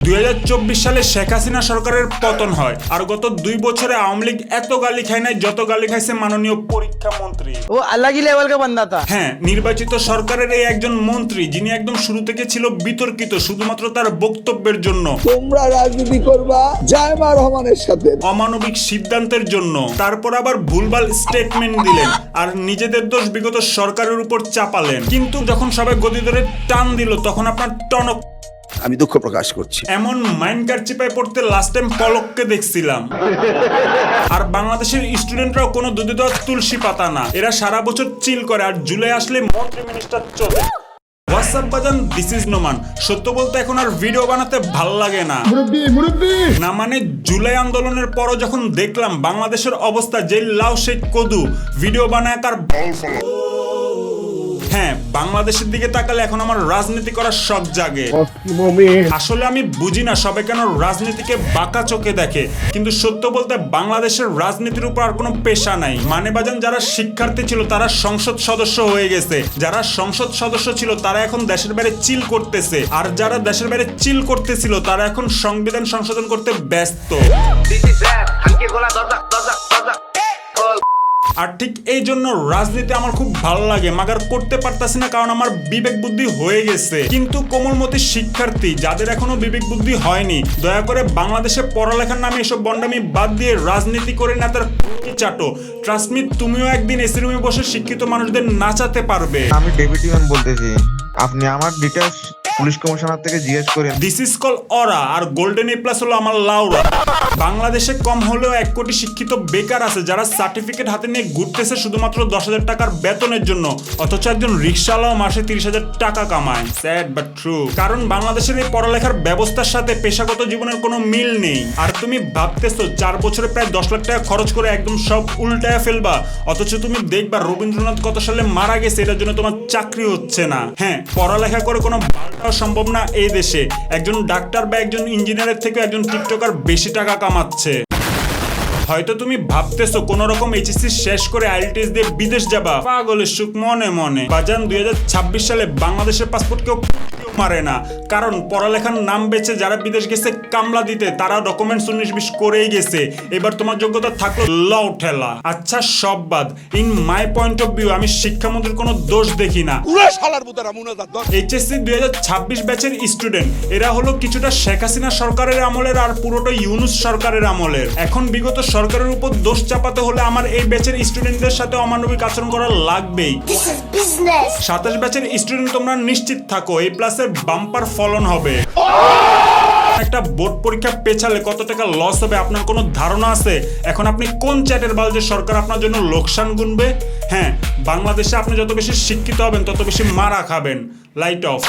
2024 সালে শেখ হাসিনা সরকারের পতন হয়, আর গত 2 বছরে আওয়ামী লীগ এত গালি খায় নাই যত গালি খাইছে মাননীয় পরীক্ষা মন্ত্রী। ও अलग ही लेवल का बंदा था। হ্যাঁ, নির্বাচিত সরকারের এই একজন মন্ত্রী যিনি একদম শুরু থেকে ছিল বিতর্কিত শুধুমাত্র তার বক্তব্যের জন্য, তোমরা রাজনীতি করবা জায়মা রহমানের সাথে, অমানবিক সিদ্ধান্তের জন্য, তারপর আবার ভুলভাল স্টেটমেন্ট দিলেন আর নিজেদের দোষ বিগত সরকারের উপর চাপালেন। কিন্তু যখন সবাই গদি ধরে টান দিল তখন আপনার টনক। আমি দুঃখ প্রকাশ করছি। এমন মাইন্ড চিপায় পড়তে লাস্ট টাইম পলককে দেখছিলাম। আর বাংলাদেশের স্টুডেন্টরাও কোনো দুধে দেওয়া তুলসী পাতা না, এরা সারা বছর চিল করে আর জুলাই আসলে মন্ত্রী মিনিস্টার চলে। হোয়াটসঅ্যাপ বাজান, দিস ইজ নোমান। সত্য বলতে এখন আর ভিডিও বানাতে ভাল লাগে না। না মানে জুলাই আন্দোলনের পরও যখন দেখলাম বাংলাদেশের অবস্থা যে লাউ সেই কদু, ভিডিও বানায় কার বল ফলো। হ্যাঁ, বাংলাদেশের দিকে তাকালে এখন আমার রাজনীতি করার শখ জাগে। আসলে আমি বুঝি না সবাই কেন রাজনীতিকে বাঁকা চোখে দেখে, কিন্তু সত্য বলতে বাংলাদেশের রাজনীতির উপর আর কোনো পেশা নাই। মানে বাজান, যারা শিক্ষার্থী ছিল তারা সংসদ সদস্য হয়ে গেছে, যারা সংসদ সদস্য ছিল তারা এখন দেশের বাইরে চিল করতেছে, আর যারা দেশের বাইরে চিল করতেছিল তারা এখন সংবিধান সংশোধন করতে ব্যস্ত। আর ঠিক এই জন্য রাজনীতি আমার খুব ভালো লাগে, মাগার করতে পারতাছি না কারণ আমার বিবেক বুদ্ধি হয়ে গেছে। কিন্তু কোমলমতি শিক্ষার্থী যাদের এখনো বিবেক বুদ্ধি হয়নি, দয়া করে বাংলাদেশে পড়ালেখার নামে এসব বন্ডামি বাদ দিয়ে রাজনীতি করে নেতার চাটো। ট্রাস্ট মি, তুমিও একদিন এসি রুমে বসে শিক্ষিত মানুষদের নাচাতে পারবে। আমি ডেপুটি ম্যাম বলতেছি, আপনি আমার ডিটেইলস পুলিশ কমিশনার থেকে জিজ্ঞেস করেন। দিস ইজ কল অরা, আর গোল্ডেন এ প্লাস হলো আমার লাউরা। বাংলাদেশে কম হলেও 1 কোটি শিক্ষিত বেকার আছে যারা সার্টিফিকেট হাতে নিয়ে ঘুরতেছে শুধুমাত্র 10,000 টাকার বেতনের জন্য, অথচ একজন রিক্সাওয়ালাও মাসে 30,000 টাকা কামায়। Sad but true. কারণ বাংলাদেশের এই পড়ালেখার ব্যবস্থার সাথে পেশাগত জীবনের কোনো মিল নেই। আর তুমি ভাবতেছো 4 বছরে প্রায় 10 লাখ টাকা খরচ করে একদম সব উল্টায় ফেলবা, অথচ তুমি দেখবা রবীন্দ্রনাথ কত সালে মারা গেছে, এটার জন্য তোমার চাকরি হচ্ছে না। হ্যাঁ, পড়ালেখা করে কোনো সম্ভব না এই দেশে। একজন ডাক্তার বা একজন ইঞ্জিনিয়ারের থেকে একজন টিকটকার বেশি টাকা কামাচ্ছে। হয়তো তুমি ভাবতেছো কোন রকম এইচএসসি শেষ করে আইএলটিএস দিয়ে বিদেশ যাবা, পাগলের সুখ মনে মনে। বাজান, 2026 সালে বাংলাদেশের পাসপোর্ট কেউ মারে না, কারণ পড়ালেখার নাম বেচে যারা বিদেশ গেছে কামলা দিতে তারা ডকুমেন্টস 19-20 করেই গেছে। এবার তোমার যোগ্যতা থাকলো লও ঠেলা। আচ্ছা, সব বাদ। In my point of view আমি শিক্ষামন্ত্রীর কোনো দোষ দেখি না। এইচএসসি 2026 ব্যাচের স্টুডেন্ট, এরা হলো কিছুটা শেখ হাসিনা সরকারের আমলের আর পুরোটা ইউনূস সরকারের আমলের। এখন বিগত সরকারের উপর দোষ চাপাতে হলে আমার এই ব্যাচের স্টুডেন্টদের সাথে অমানবিক আচরণ করা লাগবেই। 27 ব্যাচের স্টুডেন্ট, তোমরা নিশ্চিত থাকো এই প্লাসের বাম্পার ফলন হবে। একটা বোর্ড পরীক্ষা পেছালে কত টাকা লস হবে আপনার কোনো ধারণা আছে? এখন আপনি কোন চ্যাটের বাল যে সরকার আপনার জন্য লোকসান গুনবে? হ্যাঁ, বাংলাদেশে আপনি যত বেশি শিক্ষিত হবেন তত বেশি মারা খাবেন। Light off.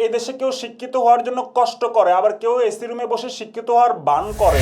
এই দেশে কেউ শিক্ষিত হওয়ার জন্য কষ্ট করে, আবার কেউ এসি রুমে বসে শিক্ষিত হওয়ার বান করে।